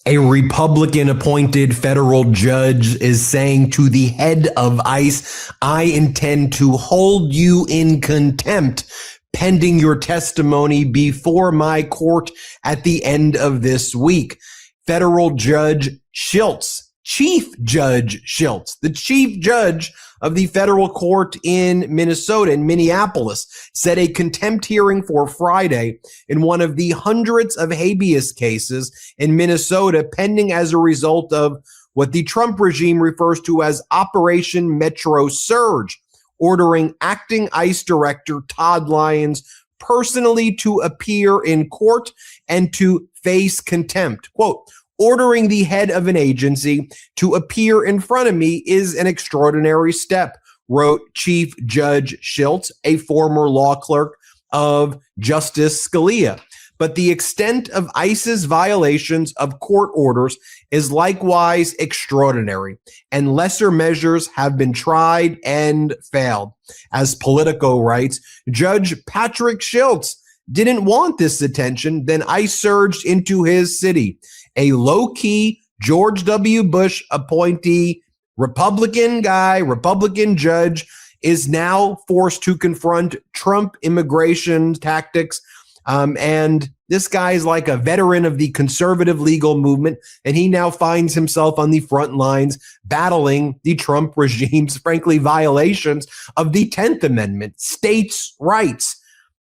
A Republican-appointed federal judge is saying to the head of ICE, I intend to hold you in contempt pending your testimony before my court at the end of this week. Federal Judge Schiltz, Chief Judge Schiltz, the chief judge of the federal court in Minnesota, in Minneapolis, set a contempt hearing for Friday in one of the hundreds of habeas cases in Minnesota pending as a result of what the Trump regime refers to as Operation Metro Surge, ordering acting ICE Director Todd Lyons personally to appear in court and to face contempt. Quote, ordering the head of an agency to appear in front of me is an extraordinary step, wrote Chief Judge Schiltz, a former law clerk of Justice Scalia. But the extent of ICE's violations of court orders is likewise extraordinary, and lesser measures have been tried and failed. As Politico writes, Judge Patrick Schiltz didn't want this attention, then ICE surged into his city. A low-key George W. Bush appointee, Republican guy, Republican judge, is now forced to confront Trump immigration tactics. And this guy is like a veteran of the conservative legal movement, and he now finds himself on the front lines battling the Trump regime's, frankly, violations of the 10th Amendment, states' rights.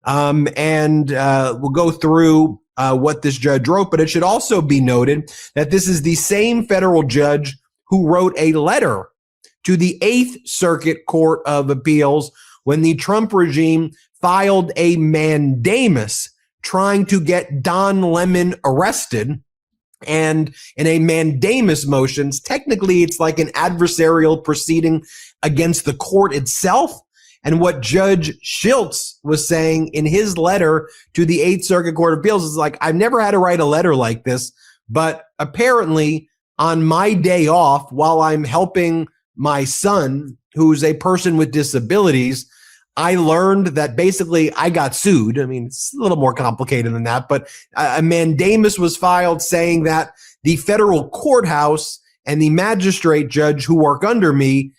We'll go through what this judge wrote, but it should also be noted that this is the same federal judge who wrote a letter to the 8th Circuit Court of Appeals when the Trump regime filed a mandamus trying to get Don Lemon arrested. And in a mandamus motions, technically it's like an adversarial proceeding against the court itself. And what Judge Schiltz was saying in his letter to the 8th Circuit Court of Appeals is like, I've never had to write a letter like this, but apparently on my day off, while I'm helping my son, who's a person with disabilities, I learned that basically I got sued. I mean, it's a little more complicated than that, but a mandamus was filed saying that the federal courthouse and the magistrate judge who work under me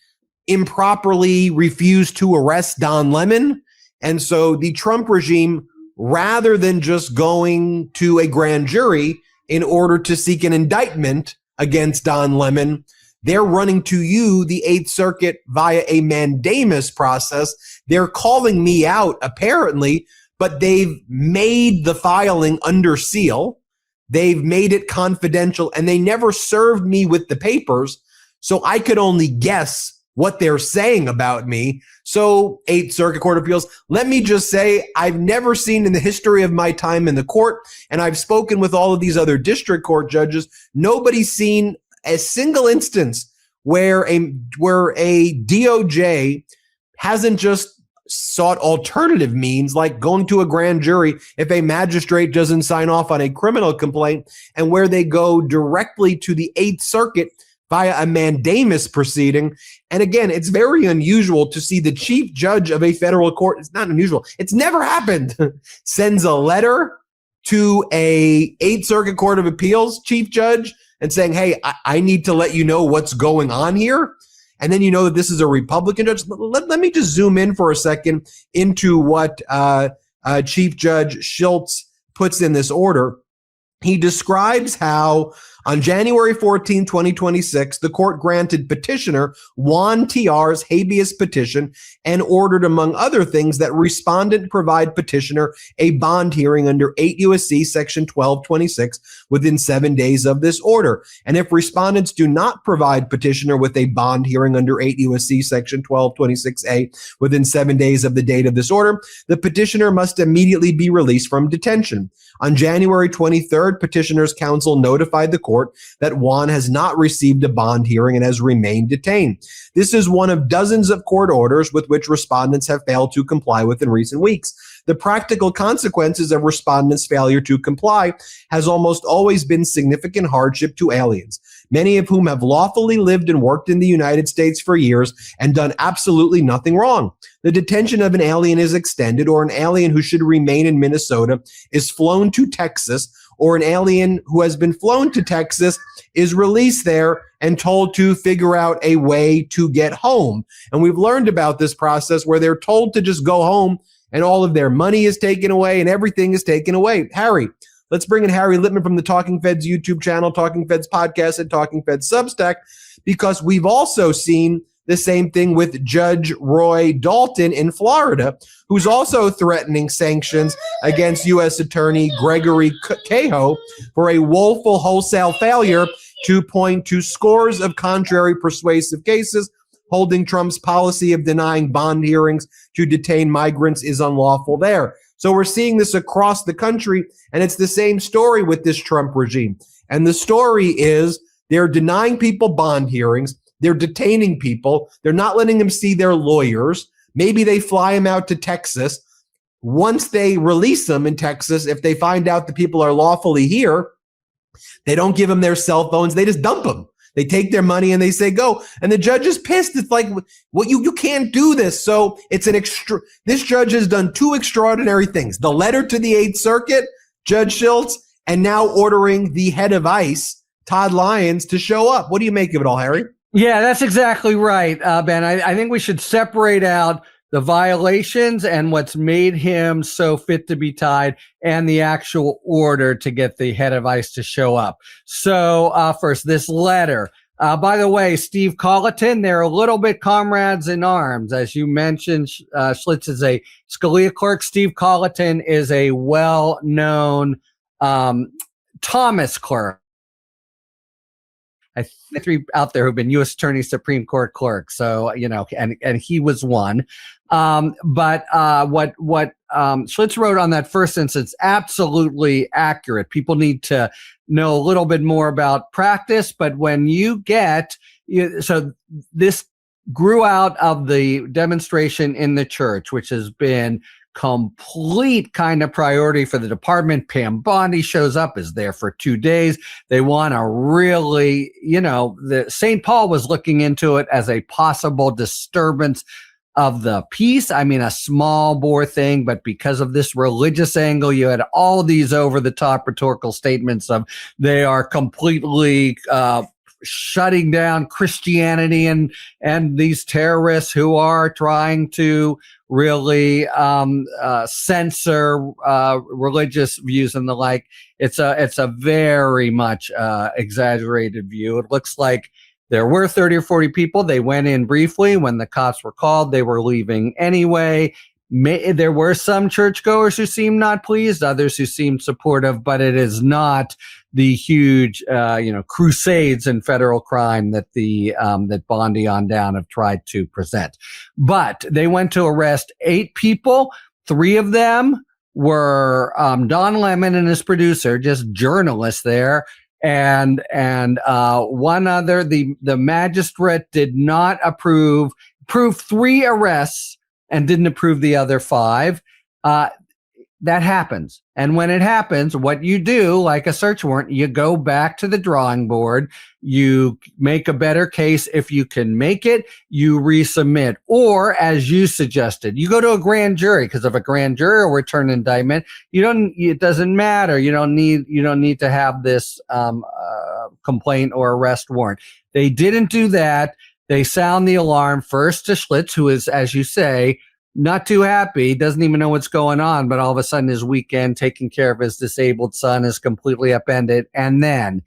improperly refused to arrest Don Lemon. And so the Trump regime, rather than just going to a grand jury in order to seek an indictment against Don Lemon, they're running to you, the 8th Circuit, via a mandamus process. They're calling me out, apparently, but they've made the filing under seal. They've made it confidential, and they never served me with the papers, so I could only guess what they're saying about me. So 8th Circuit Court of Appeals, let me just say, I've never seen in the history of my time in the court, and I've spoken with all of these other district court judges, nobody's seen a single instance where a DOJ hasn't just sought alternative means like going to a grand jury if a magistrate doesn't sign off on a criminal complaint, and where they go directly to the 8th Circuit via a mandamus proceeding. And again, it's very unusual to see the chief judge of a federal court. It's not unusual. It's never happened. Sends a letter to a 8th Circuit Court of Appeals chief judge and saying, hey, I need to let you know what's going on here. And then you know that this is a Republican judge. Let me just zoom in for a second into what Chief Judge Schiltz puts in this order. He describes how on January 14, 2026, the court granted petitioner Juan TR's habeas petition and ordered, among other things, that respondent provide petitioner a bond hearing under 8 U.S.C. Section 1226 within 7 days of this order. And if respondents do not provide petitioner with a bond hearing under 8 U.S.C. Section 1226A within 7 days of the date of this order, the petitioner must immediately be released from detention. On January 23rd, petitioner's counsel notified the court that Juan has not received a bond hearing and has remained detained. This is one of dozens of court orders with which respondents have failed to comply with in recent weeks. The practical consequences of respondents' failure to comply has almost always been significant hardship to aliens, many of whom have lawfully lived and worked in the United States for years and done absolutely nothing wrong. The detention of an alien is extended, or an alien who should remain in Minnesota is flown to Texas, or an alien who has been flown to Texas is released there and told to figure out a way to get home. And we've learned about this process where they're told to just go home and all of their money is taken away and everything is taken away. Harry, let's bring in Harry Litman from the Talking Feds YouTube channel, Talking Feds podcast, and Talking Feds Substack, because we've also seen the same thing with Judge Roy Dalton in Florida, who's also threatening sanctions against U.S. Attorney Gregory Cahill for a woeful wholesale failure to point to scores of contrary persuasive cases holding Trump's policy of denying bond hearings to detain migrants is unlawful there. So we're seeing this across the country, and it's the same story with this Trump regime. And the story is they're denying people bond hearings. They're detaining people. They're not letting them see their lawyers. Maybe they fly them out to Texas. Once they release them in Texas, if they find out the people are lawfully here, they don't give them their cell phones. They just dump them. They take their money and they say, go. And the judge is pissed. It's like, what, you can't do this. So it's this judge has done two extraordinary things. The letter to the Eighth Circuit, Judge Schultz, and now ordering the head of ICE, Todd Lyons, to show up. What do you make of it all, Harry? Yeah, that's exactly right, Ben. I think we should separate out the violations and what's made him so fit to be tied and the actual order to get the head of ICE to show up. So first, this letter. By the way, Steve Colleton, they're a little bit comrades in arms. As you mentioned, Schlitz is a Scalia clerk. Steve Colleton is a well-known Thomas clerk. I think three out there who've been U.S. Attorney Supreme Court clerks. So, and he was one. But what Schlitz wrote on that first instance, absolutely accurate. People need to know a little bit more about practice. But when so this grew out of the demonstration in the church, which has been complete kind of priority for the department. Pam Bondi shows up, is there for 2 days. They want to really, the St. Paul was looking into it as a possible disturbance of the peace. I mean, a small bore thing, but because of this religious angle, you had all these over the top rhetorical statements of they are completely, shutting down Christianity and these terrorists who are trying to really censor religious views and the like. It's a very much exaggerated view. It looks like there were 30 or 40 people. They went in briefly. When the cops were called, they were leaving anyway. There were some churchgoers who seemed not pleased, others who seemed supportive, but it is not the huge, crusades in federal crime that that Bondi on down have tried to present. But they went to arrest 8 people. 3 of them were Don Lemon and his producer, just journalists there. And one other, the magistrate did not approved 3 arrests and didn't approve the other 5. That happens. And when it happens, what you do, like a search warrant, you go back to the drawing board, you make a better case. If you can make it, you resubmit. Or, as you suggested, you go to a grand jury, because if a grand jury will return an indictment, it doesn't matter. You don't need to have this complaint or arrest warrant. They didn't do that. They sound the alarm first to Schlitz, who is, as you say, not too happy, doesn't even know what's going on, but all of a sudden his weekend taking care of his disabled son is completely upended. And then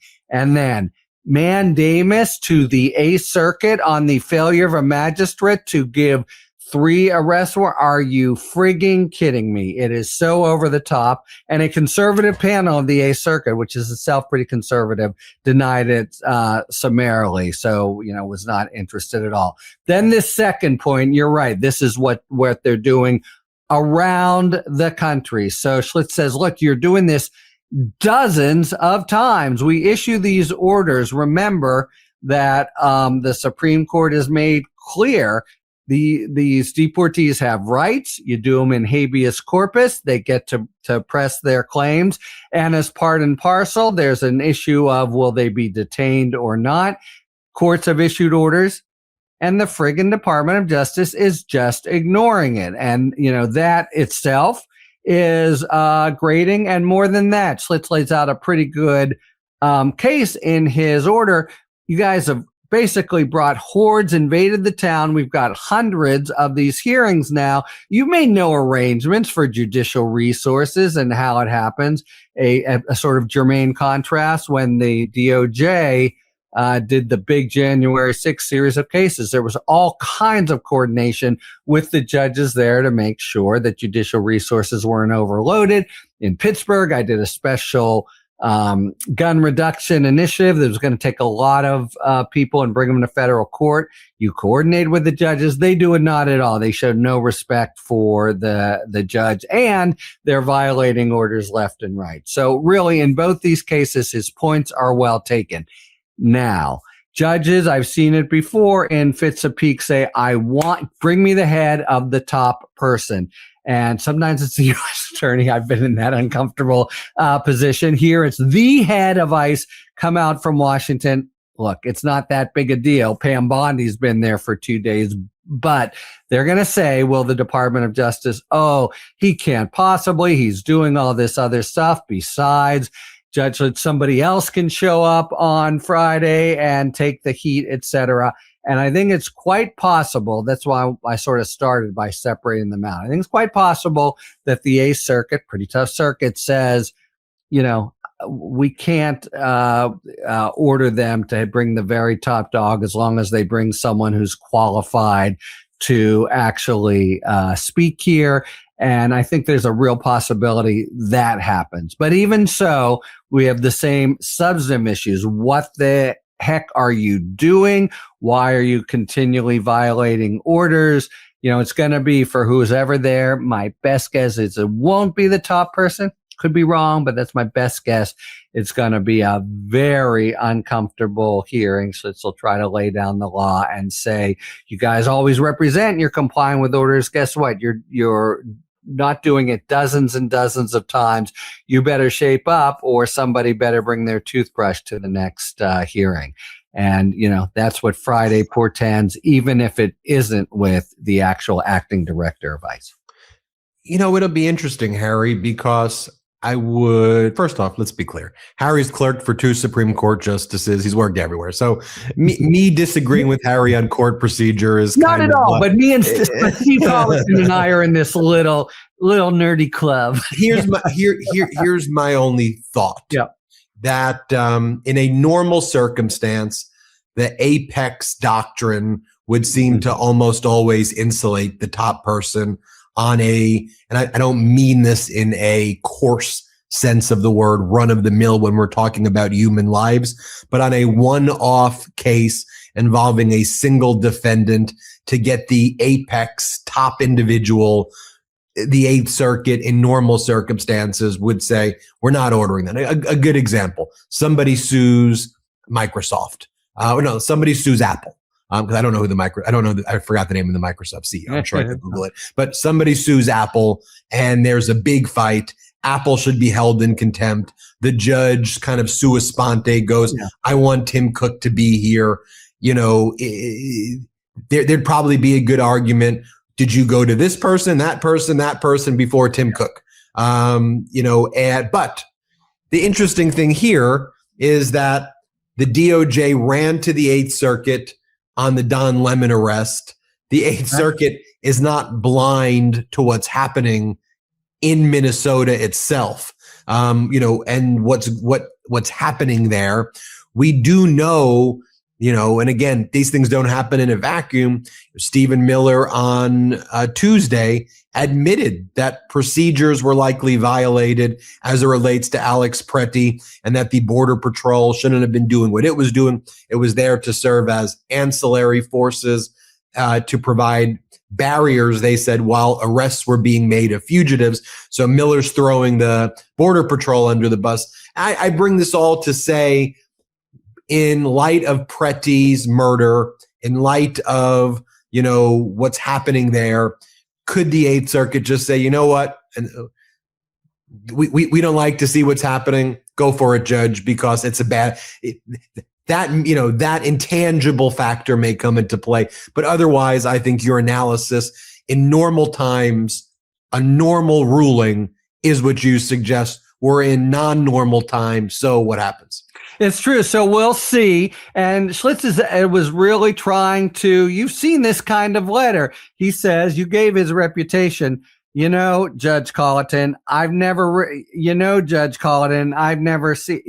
mandamus to the Eighth Circuit on the failure of a magistrate to give 3 arrest warrants. Are you frigging kidding me? It is so over the top. And a conservative panel of the Eighth Circuit, which is itself pretty conservative, denied it summarily. So, was not interested at all. Then this second point, you're right. This is what they're doing around the country. So Schlitz says, look, you're doing this dozens of times. We issue these orders. Remember that the Supreme Court has made clear these deportees have rights. You do them in habeas corpus. They get to press their claims. And as part and parcel, there's an issue of will they be detained or not. Courts have issued orders, and the friggin' Department of Justice is just ignoring it. And, that itself is grating. And more than that, Schlitz lays out a pretty good case in his order. You guys have basically brought hordes, invaded the town. We've got hundreds of these hearings now. You made no arrangements for judicial resources and how it happens. A sort of germane contrast when the DOJ did the big January 6th series of cases. There was all kinds of coordination with the judges there to make sure that judicial resources weren't overloaded. In Pittsburgh, I did a special gun reduction initiative that was going to take a lot of people and bring them to federal court. You coordinate with the judges. They do it not at all. They showed no respect for the judge, and they're violating orders left and right. So really, in both these cases, his points are well taken. Now, judges, I've seen it before in fits of pique, say, bring me the head of the top person. And sometimes it's the U.S. attorney. I've been in that uncomfortable position. Here, it's the head of ICE come out from Washington. Look, it's not that big a deal. Pam Bondi's been there for 2 days, but they're going to say, will the Department of Justice, he can't possibly. He's doing all this other stuff. Besides, Judge, somebody else can show up on Friday and take the heat, etc. And I think it's quite possible, that's why I sort of started by separating them out. I think it's quite possible that the Eighth Circuit, pretty tough circuit, says, we can't order them to bring the very top dog as long as they bring someone who's qualified to actually speak here. And I think there's a real possibility that happens. But even so, we have the same substantive issues. What the heck are you doing? Why are you continually violating orders? It's going to be for who's ever there. My best guess is it won't be the top person. Could be wrong, but that's my best guess. It's going to be a very uncomfortable hearing. So they'll try to lay down the law and say, you guys always represent, you're complying with orders. Guess what? You're not doing it dozens and dozens of times. You better shape up, or somebody better bring their toothbrush to the next hearing. And, that's what Friday portends, even if it isn't with the actual acting director of ICE. It'll be interesting, Harry, because first off, let's be clear. Harry's clerked for 2 Supreme Court justices. He's worked everywhere. So me disagreeing with Harry on court procedure is not at all. But me and Steve Collison and I are in this little nerdy club. Here's my only thought. Yeah. That in a normal circumstance, the apex doctrine would seem to almost always insulate the top person and I don't mean this in a coarse sense of the word, run of the mill when we're talking about human lives, but on a one-off case involving a single defendant to get the apex top individual, the Eighth Circuit in normal circumstances would say, we're not ordering that. A good example, somebody sues Microsoft. Somebody sues Apple. Because I don't know who I forgot the name of the Microsoft CEO. I'm sure I could Google it. But somebody sues Apple and there's a big fight. Apple should be held in contempt. The judge kind of sua sponte goes, I want Tim Cook to be here. There'd probably be a good argument. Did you go to this person, that person before Tim Cook? But the interesting thing here is that the DOJ ran to the Eighth Circuit on the Don Lemon arrest. The Eighth Circuit is not blind to what's happening in Minnesota itself. And what's happening there. We do know, and again, these things don't happen in a vacuum. Stephen Miller on Tuesday admitted that procedures were likely violated as it relates to Alex Pretty, and that the Border Patrol shouldn't have been doing what it was doing. It was there to serve as ancillary forces to provide barriers, they said, while arrests were being made of fugitives. So Miller's throwing the Border Patrol under the bus. I bring this all to say, in light of Pretty's murder, in light of, what's happening there, could the Eighth Circuit just say, you know what, and we don't like to see what's happening. Go for it, Judge, because it's that intangible factor may come into play. But otherwise, I think your analysis in normal times, a normal ruling is what you suggest. We're in non-normal time. So what happens? It's true. So we'll see. And Schlitz was really trying to, you've seen this kind of letter. He says, you gave his reputation. Judge Colleton, Judge Colleton, I've never seen,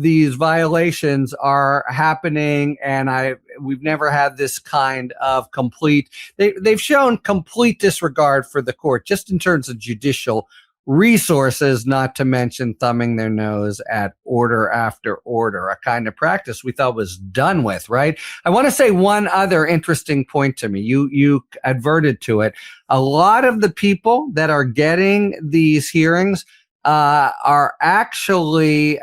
these violations are happening, and we've never had this kind of they've shown complete disregard for the court, just in terms of judicial resources, not to mention thumbing their nose at order after order, a kind of practice we thought was done with, right? I want to say one other interesting point to me. You adverted to it. A lot of the people that are getting these hearings are actually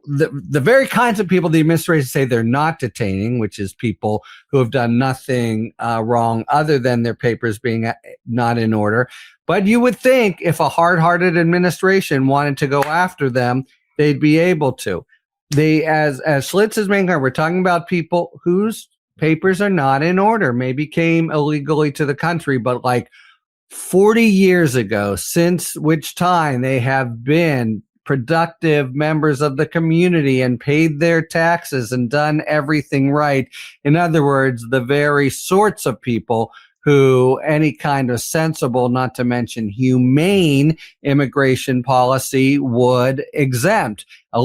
the very kinds of people the administration say they're not detaining, which is people who have done nothing wrong other than their papers being not in order. But you would think if a hard-hearted administration wanted to go after them, they'd be able to. As Schlitz is making, we're talking about people whose papers are not in order, maybe came illegally to the country, but like 40 years ago, since which time they have been productive members of the community and paid their taxes and done everything right. In other words, the very sorts of people who any kind of sensible, not to mention humane immigration policy would exempt. It's a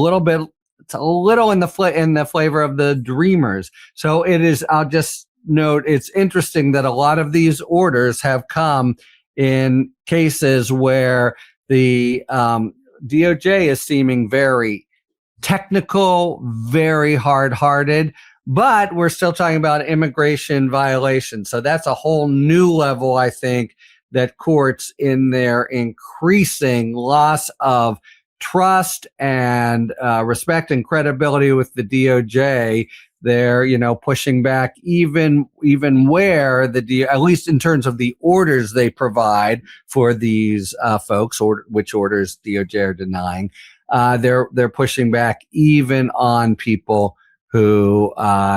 little in the flavor of the dreamers. So it is, I'll just note, it's interesting that a lot of these orders have come in cases where the DOJ is seeming very technical, very hard-hearted, but we're still talking about immigration violations. So that's a whole new level, I think, that courts, in their increasing loss of trust and respect and credibility with the DOJ, they're pushing back even where at least in terms of the orders they provide for these folks, or which orders DOJ are denying. They're pushing back even on people who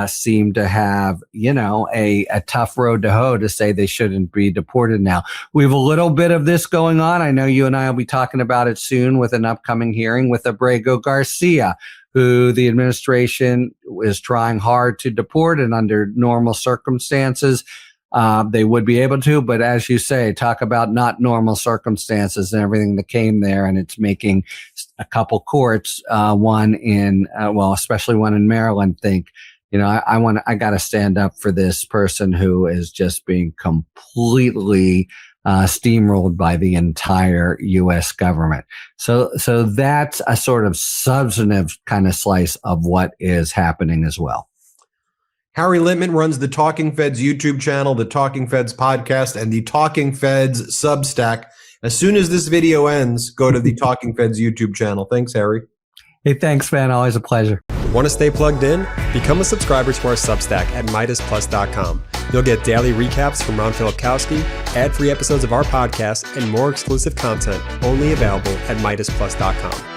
seem to have, a tough road to hoe to say they shouldn't be deported now. We have a little bit of this going on. I know you and I will be talking about it soon with an upcoming hearing with Abrego Garcia, who the administration is trying hard to deport, and under normal circumstances, they would be able to. But as you say, talk about not normal circumstances and everything that came there. And it's making a couple courts, especially one in Maryland, think, I got to stand up for this person who is just being completely steamrolled by the entire U.S. government. So that's a sort of substantive kind of slice of what is happening as well. Harry Litman runs the Talking Feds YouTube channel, the Talking Feds podcast, and the Talking Feds Substack. As soon as this video ends, go to the Talking Feds YouTube channel. Thanks, Harry. Hey, thanks, man. Always a pleasure. Want to stay plugged in? Become a subscriber to our Substack at MeidasPlus.com. You'll get daily recaps from Ron Filipkowski, ad-free episodes of our podcast, and more exclusive content only available at MeidasPlus.com.